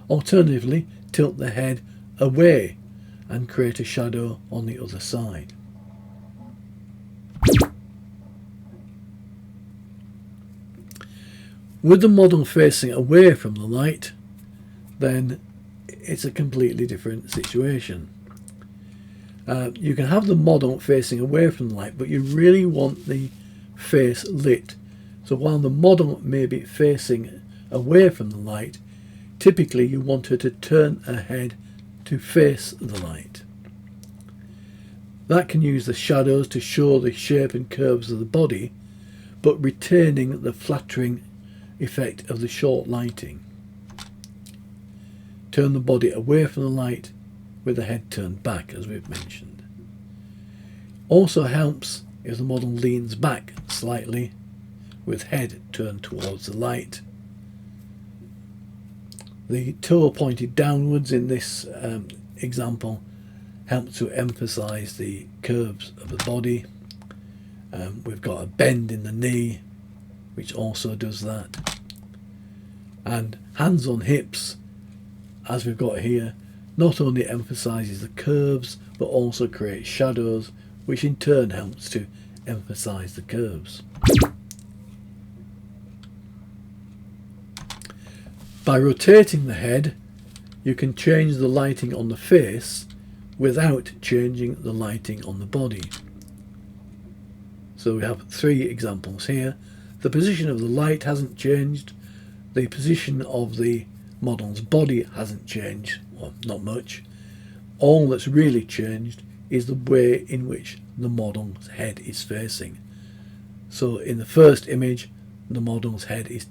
Alternatively, tilt the head away and create a shadow on the other side. With the model facing away from the light, then it's a completely different situation. You can have the model facing away from the light, but you really want the face lit. So while the model may be facing away from the light, typically you want her to turn her head to face the light. That can use the shadows to show the shape and curves of the body, but retaining the flattering effect of the short lighting. Turn the body away from the light with the head turned back, as we've mentioned. Also helps if the model leans back slightly with head turned towards the light. The toe pointed downwards in this example helps to emphasize the curves of the body. We've got a bend in the knee, which also does that. And hands on hips, as we've got here, not only emphasizes the curves, but also creates shadows, which in turn helps to emphasize the curves. By rotating the head, you can change the lighting on the face without changing the lighting on the body. So we have three examples here. The position of the light hasn't changed. The position of the model's body hasn't changed, well, not much. All that's really changed is the way in which the model's head is facing. So in the first image, the model's head is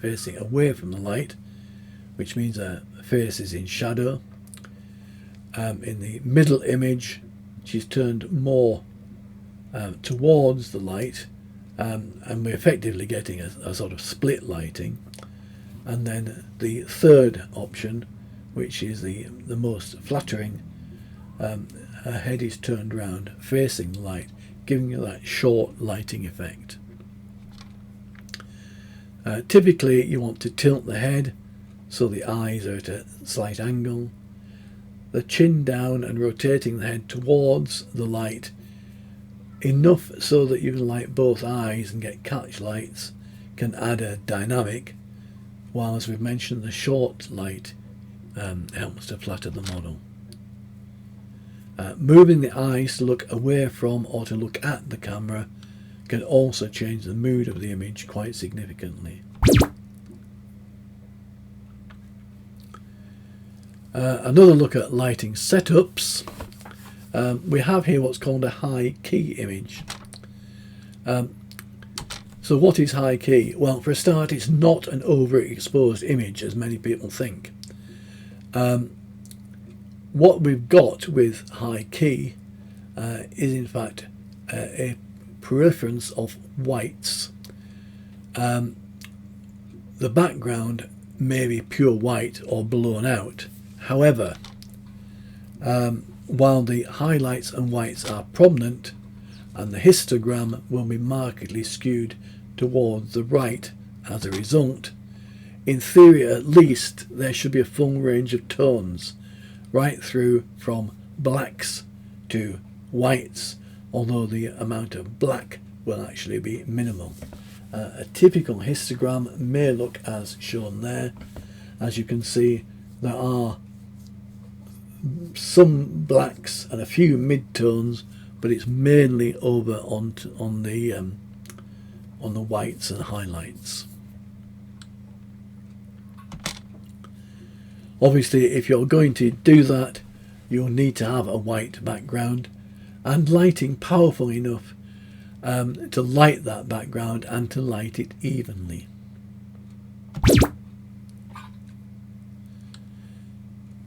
facing away from the light, which means her face is in shadow. In the middle image, she's turned more towards the light, and we're effectively getting a sort of split lighting. And then the third option, which is the most flattering, her head is turned round facing the light, giving you that short lighting effect. Typically you want to tilt the head so the eyes are at a slight angle, the chin down and rotating the head towards the light enough so that you can light both eyes and get catch lights, can add a dynamic, while, as we've mentioned, the short light helps to flatter the model. Moving the eyes to look away from or to look at the camera can also change the mood of the image quite significantly. Another look at lighting setups. We have here what's called a high key image. So what is high key? Well, for a start, it's not an overexposed image as many people think. What we've got with high key is in fact a preference of whites. The background may be pure white or blown out. However, while the highlights and whites are prominent, and the histogram will be markedly skewed towards the right as a result, in theory at least there should be a full range of tones, right through from blacks to whites, although the amount of black will actually be minimal. A typical histogram may look as shown there. As you can see, there are some blacks and a few mid-tones, but it's mainly over on the whites and highlights. Obviously, if you're going to do that, you'll need to have a white background and lighting powerful enough to light that background and to light it evenly.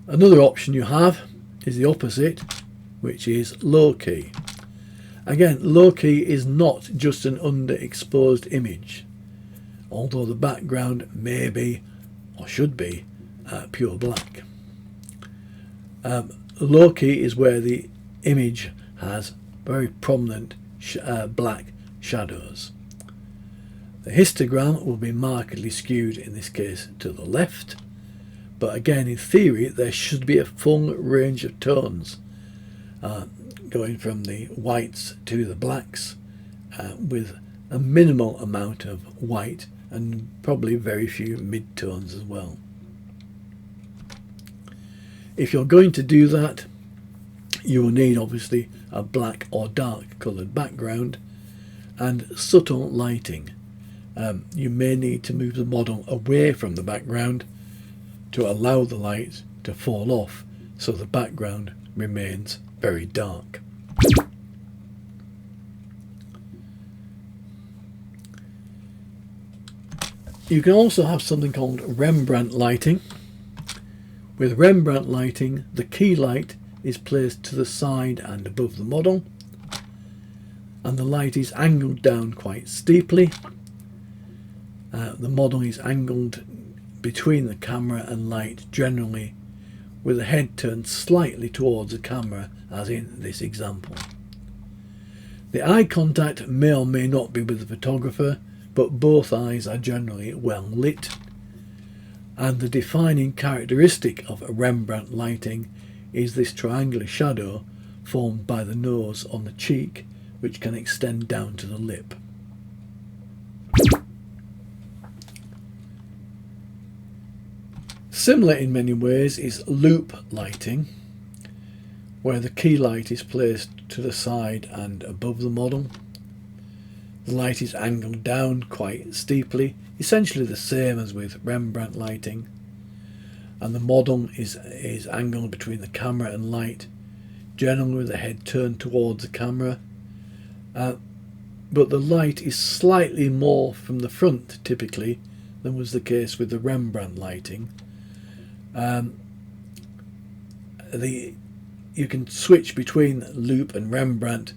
Another option you have is the opposite, which is low key. Again, low key is not just an underexposed image, although the background may be or should be pure black. Low key is where the image has very prominent black shadows. The histogram will be markedly skewed in this case to the left, but again in theory there should be a full range of tones going from the whites to the blacks with a minimal amount of white and probably very few mid-tones as well. If you're going to do that, you will need obviously a black or dark coloured background and subtle lighting. You may need to move the model away from the background to allow the light to fall off so the background remains very dark. You can also have something called Rembrandt lighting. With Rembrandt lighting, the key light is placed to the side and above the model, and the light is angled down quite steeply. The model is angled between the camera and light generally, with the head turned slightly towards the camera, as in this example. The eye contact may or may not be with the photographer, but both eyes are generally well lit, and the defining characteristic of Rembrandt lighting is this triangular shadow formed by the nose on the cheek, which can extend down to the lip. Similar in many ways is loop lighting, where the key light is placed to the side and above the model. The light is angled down quite steeply, essentially the same as with Rembrandt lighting, and the model is angled between the camera and light, generally with the head turned towards the camera, but the light is slightly more from the front typically than was the case with the Rembrandt lighting. You can switch between loop and Rembrandt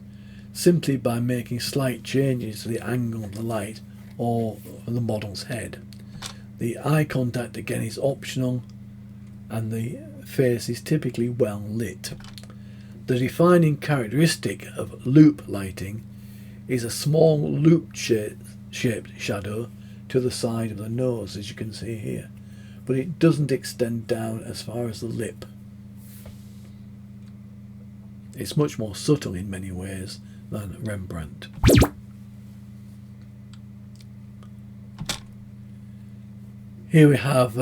simply by making slight changes to the angle of the light or the model's head. The eye contact again is optional, and the face is typically well lit. The defining characteristic of loop lighting is a small loop-shaped shadow to the side of the nose, as you can see here, but it doesn't extend down as far as the lip. It's much more subtle in many ways than Rembrandt. Here we have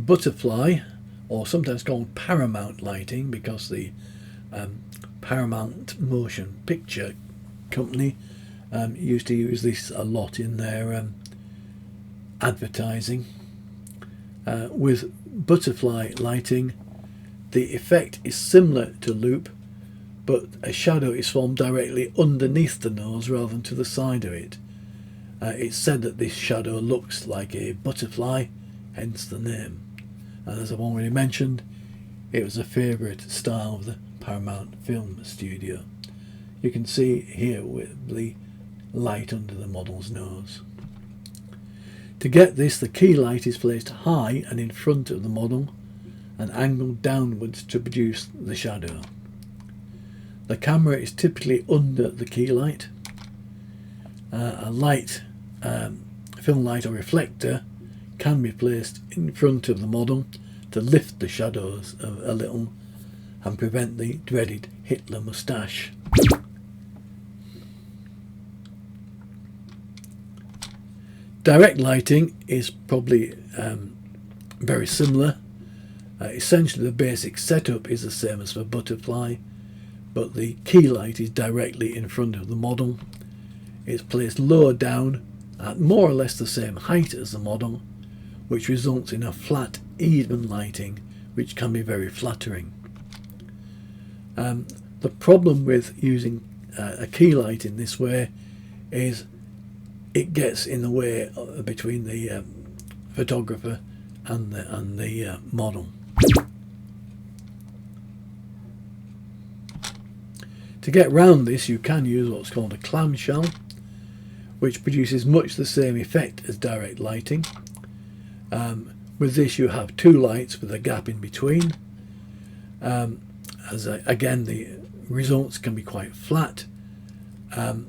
butterfly, or sometimes called Paramount lighting, because the Paramount Motion Picture Company used to use this a lot in their advertising. With butterfly lighting, the effect is similar to loop, but a shadow is formed directly underneath the nose rather than to the side of it. It's said that this shadow looks like a butterfly, hence the name. And as I've already mentioned, It was a favourite style of the Paramount Film Studio. You can see here with the light under the model's nose. To get this, the key light is placed high and in front of the model and angled downwards to produce the shadow. The camera is typically under the key light. A light, film light or reflector can be placed in front of the model to lift the shadows a little and prevent the dreaded Hitler moustache. Direct lighting is probably very similar. Essentially the basic setup is the same as for butterfly, but the key light is directly in front of the model. It's placed lower down at more or less the same height as the model, which results in a flat, even lighting which can be very flattering. The problem with using a key light in this way is it gets in the way between the photographer and the model. To get round this, you can use what's called a clamshell, which produces much the same effect as direct lighting. With this you have two lights with a gap in between. Again, the results can be quite flat,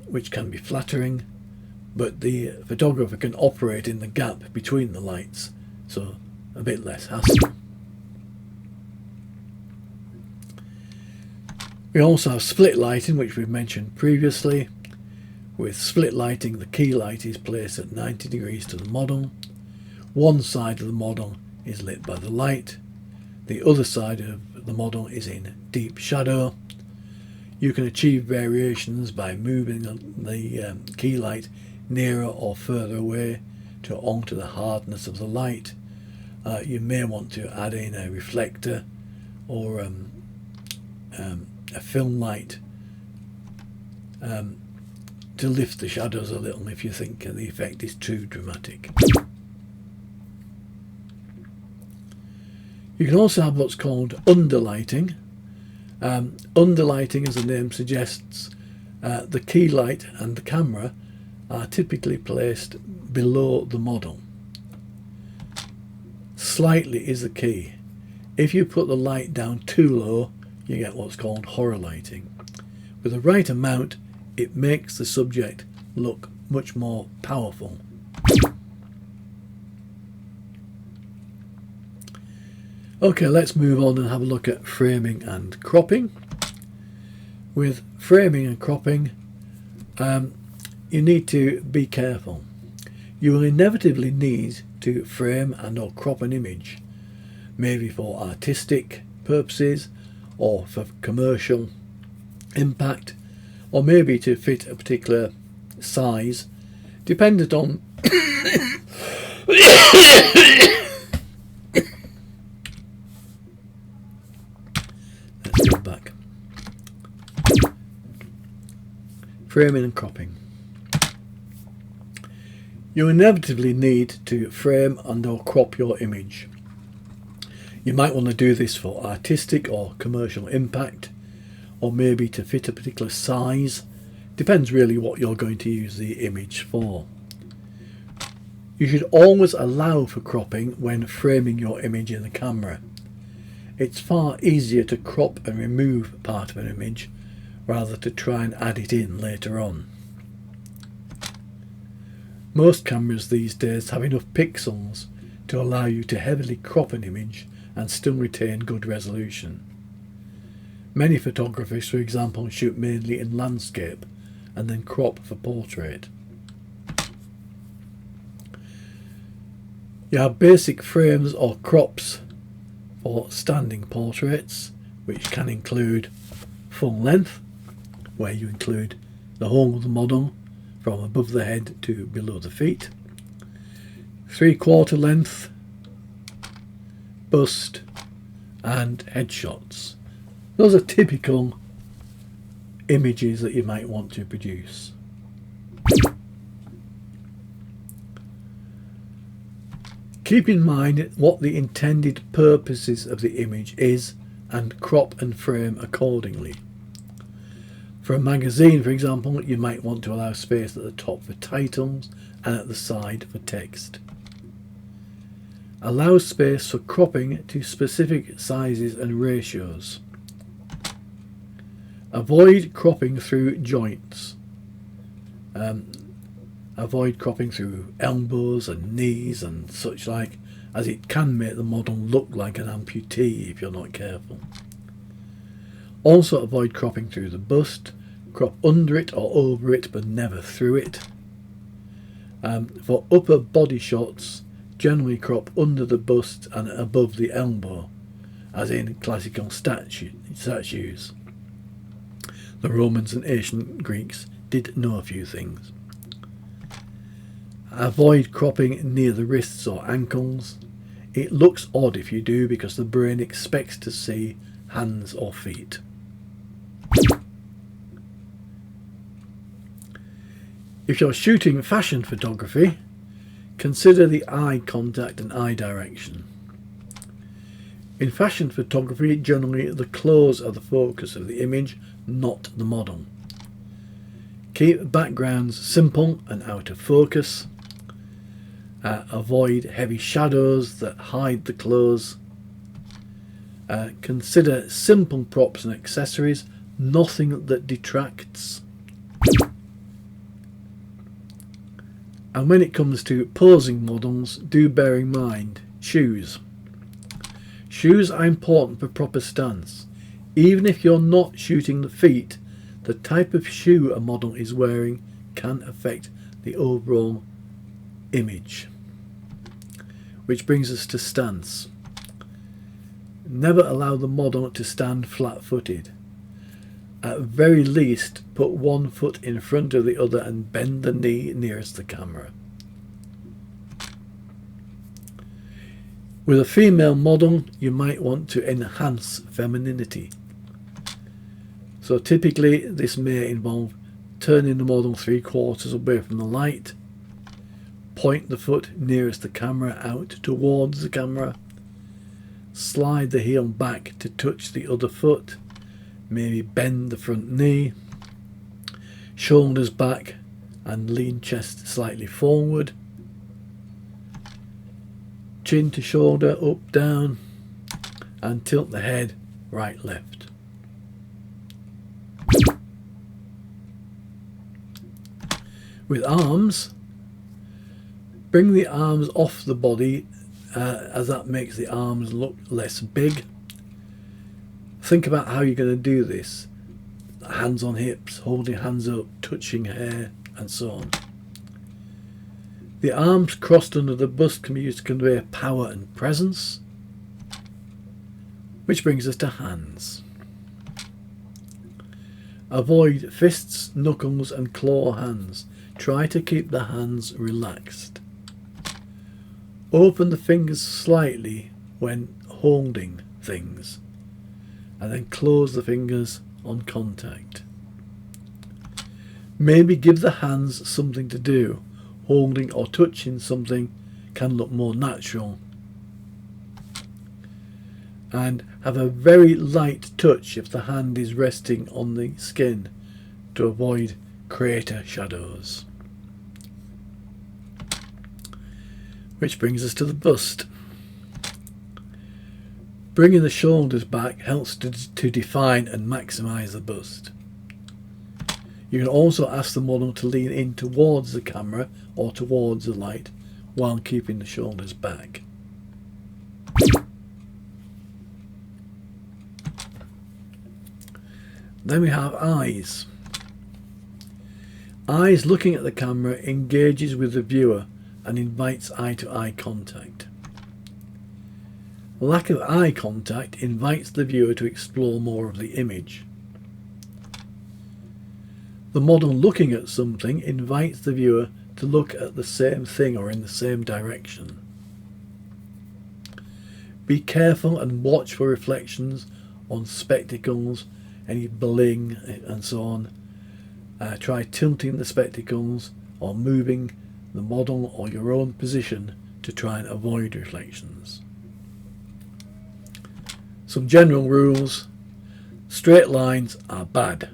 which can be flattering, but the photographer can operate in the gap between the lights, so a bit less hassle. We also have split lighting, which we've mentioned previously. With split lighting, the key light is placed at 90 degrees to the model. One side of the model is lit by the light. The other side of the model is in deep shadow. You can achieve variations by moving the key light nearer or further away to alter the hardness of the light. You may want to add in a reflector or a film light to lift the shadows a little if you think the effect is too dramatic. You can also have what's called underlighting. Underlighting, as the name suggests, the key light and the camera are typically placed below the model. Slightly is the key. If you put the light down too low, you get what's called horror lighting. With the right amount, it makes the subject look much more powerful. Okay, let's move on and have a look at framing and cropping. With framing and cropping, you need to be careful. You will inevitably need to frame and or crop an image, maybe for artistic purposes or for commercial impact, or maybe to fit a particular size, dependent on let's go back. Framing and cropping. You inevitably need to frame and or crop your image. You might want to do this for artistic or commercial impact, or maybe to fit a particular size. Depends really what you're going to use the image for. You should always allow for cropping when framing your image in the camera. It's far easier to crop and remove part of an image rather than to try and add it in later on. Most cameras these days have enough pixels to allow you to heavily crop an image and still retain good resolution. Many photographers, for example, shoot mainly in landscape and then crop for portrait. You have basic frames or crops for standing portraits, which can include full length, where you include the whole of the model from above the head to below the feet, 3/4 length, bust, and headshots. Those are typical images that you might want to produce. Keep in mind what the intended purposes of the image is and crop and frame accordingly. For a magazine, for example, you might want to allow space at the top for titles and at the side for text. Allow space for cropping to specific sizes and ratios. Avoid cropping through joints. Avoid cropping through elbows and knees and such like, as it can make the model look like an amputee if you're not careful. Also avoid cropping through the bust. Crop under it or over it, but never through it. For upper body shots, generally crop under the bust and above the elbow, as in classical statues. The Romans and ancient Greeks did know a few things. Avoid cropping near the wrists or ankles. It looks odd if you do, because the brain expects to see hands or feet. If you're shooting fashion photography, consider the eye contact and eye direction. In fashion photography, generally the clothes are the focus of the image, not the model. Keep backgrounds simple and out of focus. Avoid heavy shadows that hide the clothes. Consider simple props and accessories, nothing that detracts. And when it comes to posing models, do bear in mind shoes. Shoes are important for proper stance. Even if you're not shooting the feet, the type of shoe a model is wearing can affect the overall image. Which brings us to stance. Never allow the model to stand flat-footed. At very least, put one foot in front of the other and bend the knee nearest the camera. With a female model, you might want to enhance femininity. So typically this may involve turning the model 3/4 away from the light, point the foot nearest the camera out towards the camera, slide the heel back to touch the other foot, maybe bend the front knee, shoulders back and lean chest slightly forward, chin to shoulder, up, down, and tilt the head right, left. With arms, bring the arms off the body as that makes the arms look less big. Think about how you're going to do this. Hands on hips, holding hands up, touching hair, and so on. The arms crossed under the bust can be used to convey power and presence. Which brings us to hands. Avoid fists, knuckles and claw hands. Try to keep the hands relaxed. Open the fingers slightly when holding things, and then close the fingers on contact. Maybe give the hands something to do. Holding or touching something can look more natural. And have a very light touch if the hand is resting on the skin to avoid crater shadows. Which brings us to the bust. Bringing the shoulders back helps to define and maximise the bust. You can also ask the model to lean in towards the camera or towards the light while keeping the shoulders back. Then we have eyes. Eyes looking at the camera engages with the viewer and invites eye-to-eye contact. Lack of eye contact invites the viewer to explore more of the image. The model looking at something invites the viewer to look at the same thing or in the same direction. Be careful and watch for reflections on spectacles, any bling and so on. Try tilting the spectacles or moving the model or your own position to try and avoid reflections. Some general rules. Straight lines are bad.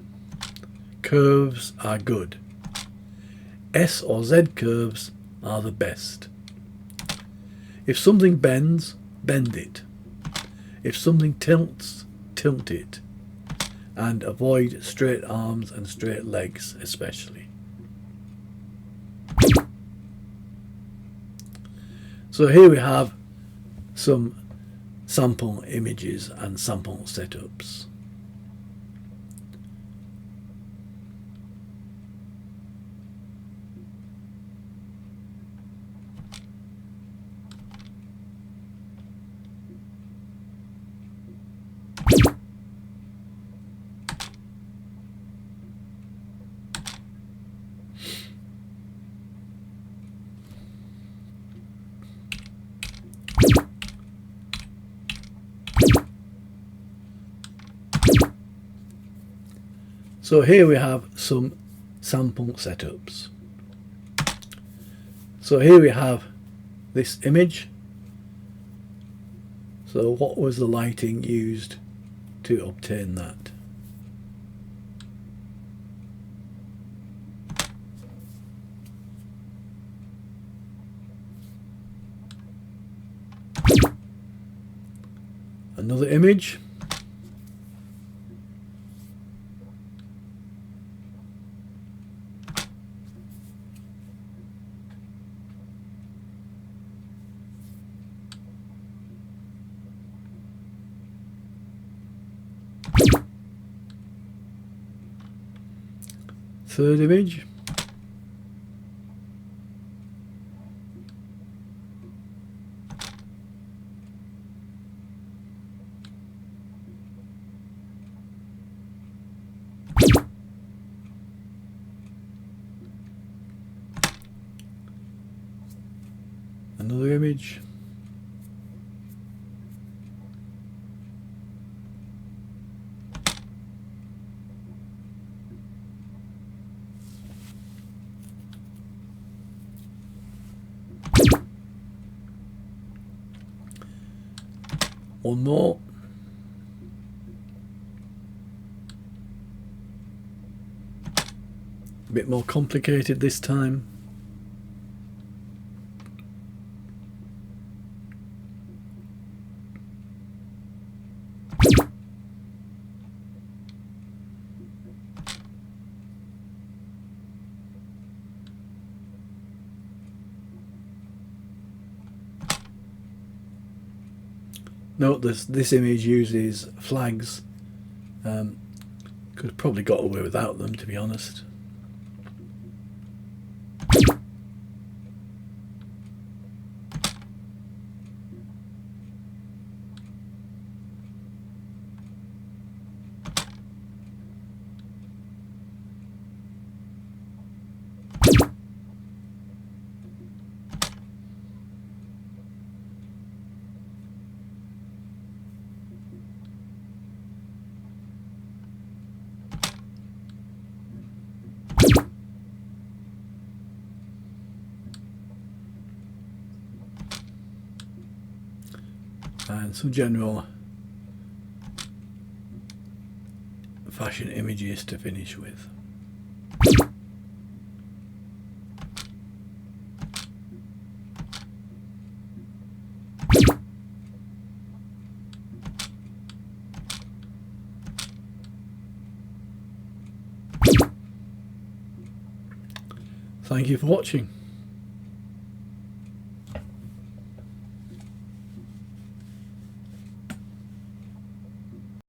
Curves are good. S or Z curves are the best. If something bends, bend it. If something tilts, tilt it. And avoid straight arms and straight legs especially. So here we have some sample images and sample setups. So here we have some sample setups. So here we have this image. So what was the lighting used to obtain that? Another image. Third image. Another image. One more. A bit more complicated this time. Note this image uses flags. Could have probably got away without them, to be honest. And some general fashion images to finish with. Thank you for watching.